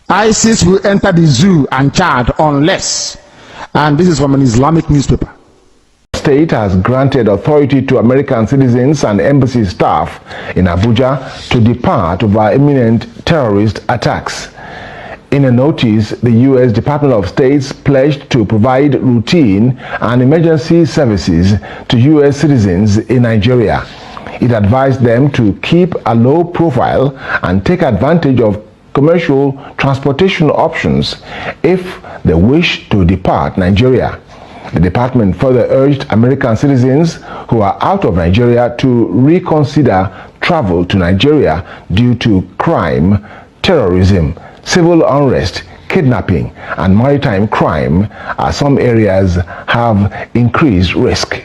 ISIS will enter the zoo and Chad unless, and this is from an Islamic newspaper. State has granted authority to American citizens and embassy staff in Abuja to depart over imminent terrorist attacks. In a notice, the U.S. Department of State pledged to provide routine and emergency services to U.S. citizens in Nigeria. It advised them to keep a low profile and take advantage of commercial transportation options if they wish to depart Nigeria. The department further urged American citizens who are out of Nigeria to reconsider travel to Nigeria due to crime, terrorism, civil unrest, kidnapping, and maritime crime, as some areas have increased risk.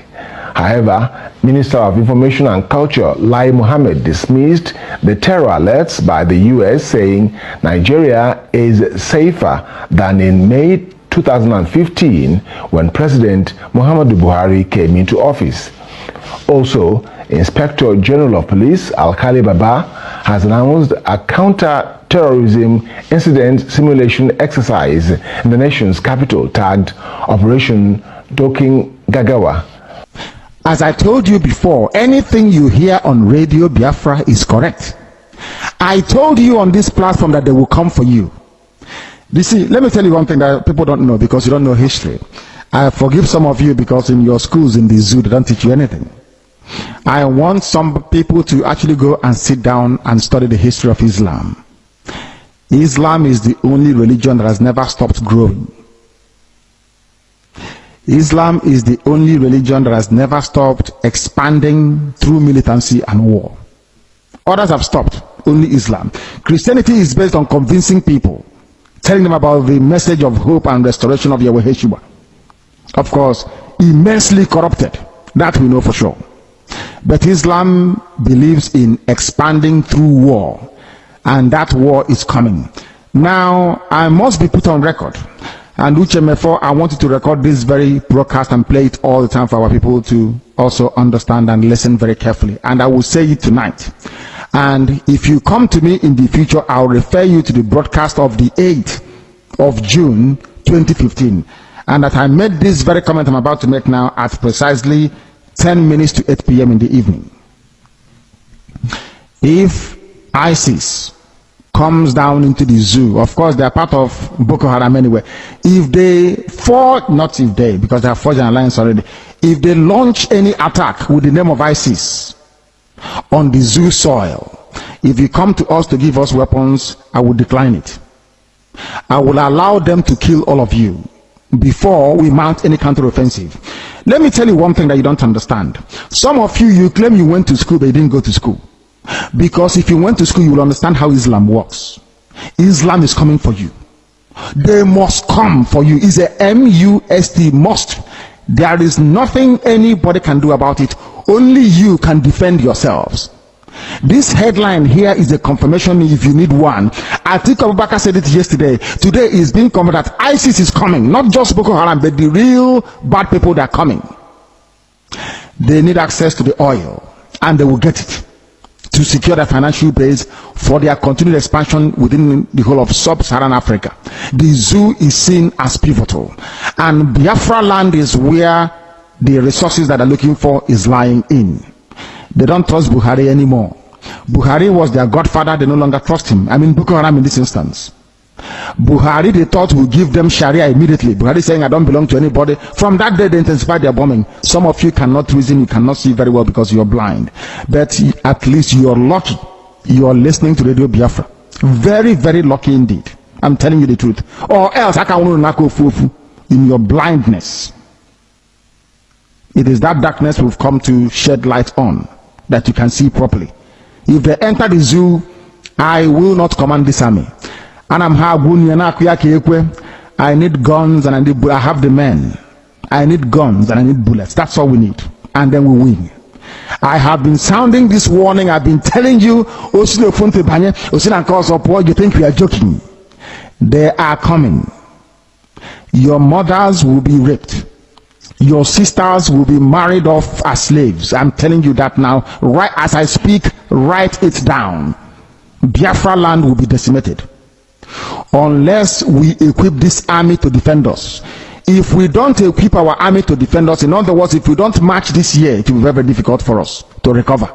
However, Minister of Information and Culture Lai Mohammed dismissed the terror alerts by the U.S., saying Nigeria is safer than in May 2015 when President Muhammadu Buhari came into office. Also, Inspector General of Police Alkali Baba has announced a counter-terrorism incident simulation exercise in the nation's capital tagged Operation Doking Gagawa. As I told you before, anything you hear on Radio Biafra is correct. I told you on this platform that they will come for you. You see, let me tell you one thing that people don't know because you don't know history. I forgive some of you because in your schools in the zoo they don't teach you anything. I want some people to actually go and sit down and study the history of Islam. Islam is the only religion that has never stopped growing. Islam is the only religion that has never stopped expanding through militancy and war. Others have stopped, only Islam. Christianity is based on convincing people, telling them about the message of hope and restoration of Yahweh Yeshua. Of course, immensely corrupted, that we know for sure. But Islam believes in expanding through war, and that war is coming. Now, I must be put on record. And Uchemefo, I want you to record this very broadcast and play it all the time for our people to also understand and listen very carefully. And I will say it tonight. And if you come to me in the future, I'll refer you to the broadcast of the 8th of June 2015. And that I made this very comment I'm about to make now at precisely 10 minutes to 8 p.m. in the evening. If ISIS comes down into the zoo, of course they are part of Boko Haram anyway, if they fall, not if they, because they have forged an alliance already, if they launch any attack with the name of ISIS on the zoo soil, if you come to us to give us weapons, I will decline it. I will allow them to kill all of you before we mount any counter-offensive. Let me tell you one thing that you don't understand. Some of you, you claim you went to school, but you didn't go to school. Because if you went to school, you will understand how Islam works. Islam is coming for you. They must come for you. It's a M-U-S-T, must. There is nothing anybody can do about it. Only you can defend yourselves. This headline here is a confirmation if you need one. Atiku Abubakar said it yesterday. Today is being confirmed that ISIS is coming. Not just Boko Haram, but the real bad people that are coming. They need access to the oil, and they will get it to secure their financial base for their continued expansion within the whole of sub-Saharan Africa. The zoo is seen as pivotal, and Biafra land is where the resources that they're looking for is lying in. They don't trust Buhari anymore. Buhari was their godfather, they no longer trust him. I mean Boko Haram in this instance. Buhari, they thought, would give them Sharia immediately. Buhari saying, I don't belong to anybody. From that day, they intensified their bombing. Some of you cannot reason, you cannot see very well because you're blind. But at least you're lucky. You're listening to Radio Biafra. Very, very lucky indeed. I'm telling you the truth. Or else, I can in your blindness. It is that darkness we've come to shed light on, that you can see properly. If they enter the zoo, I will not command this army. And I need guns and I have the men. I need guns and I need bullets. That's all we need. And then we win. I have been sounding this warning. I've been telling you, you think we are joking. They are coming. Your mothers will be raped. Your sisters will be married off as slaves. I'm telling you that now. Right as I speak, write it down. Biafra land will be decimated. unless we equip this army to defend us. If we don't equip our army to defend us, in other words, if we don't march this year, it will be very difficult for us to recover.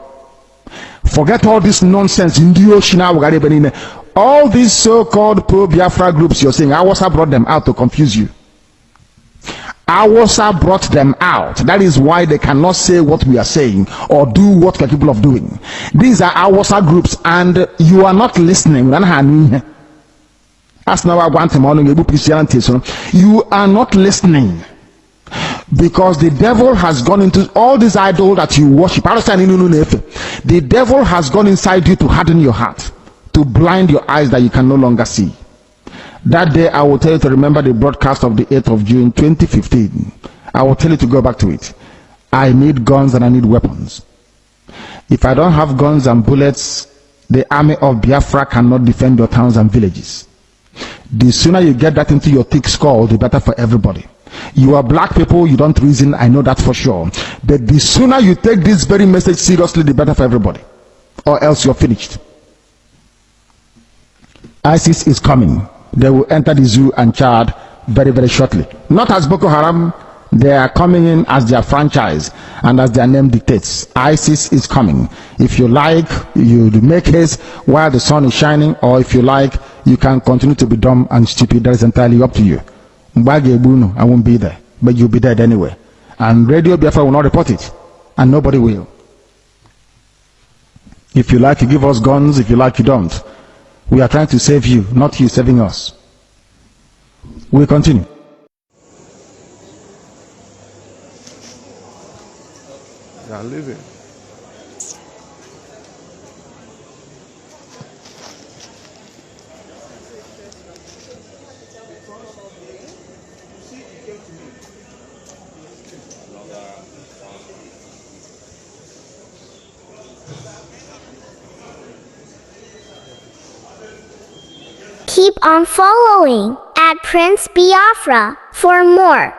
Forget all this nonsense. All these so-called pro-Biafra groups you're saying, Awasa brought them out to confuse you. Awasa brought them out. That is why they cannot say what we are saying or do what we are capable of doing. These are Awasa groups, and you are not listening. That's not what I want to. You are not listening. Because the devil has gone into all these idols that you worship. The devil has gone inside you to harden your heart, to blind your eyes that you can no longer see. That day I will tell you to remember the broadcast of the 8th of June 2015. I will tell you to go back to it. I need guns and I need weapons. If I don't have guns and bullets, the army of Biafra cannot defend your towns and villages. The sooner you get that into your thick skull, the better for everybody. You are black people, you don't reason, I know that for sure. But the sooner you take this very message seriously, the better for everybody. Or else you're finished. ISIS is coming. They will enter the zoo and Chad very, very shortly. Not as Boko Haram, they are coming in as their franchise and as their name dictates. ISIS is coming. If you like, you make haste while the sun is shining, or if you like, you can continue to be dumb and stupid. That is entirely up to you. I won't be there, but you'll be dead anyway. And Radio Biafra will not report it, and nobody will. If you like, you give us guns. If you like, you don't. We are trying to save you, not you saving us. We'll continue. They are leaving. Keep on following at Prince Biafra for more.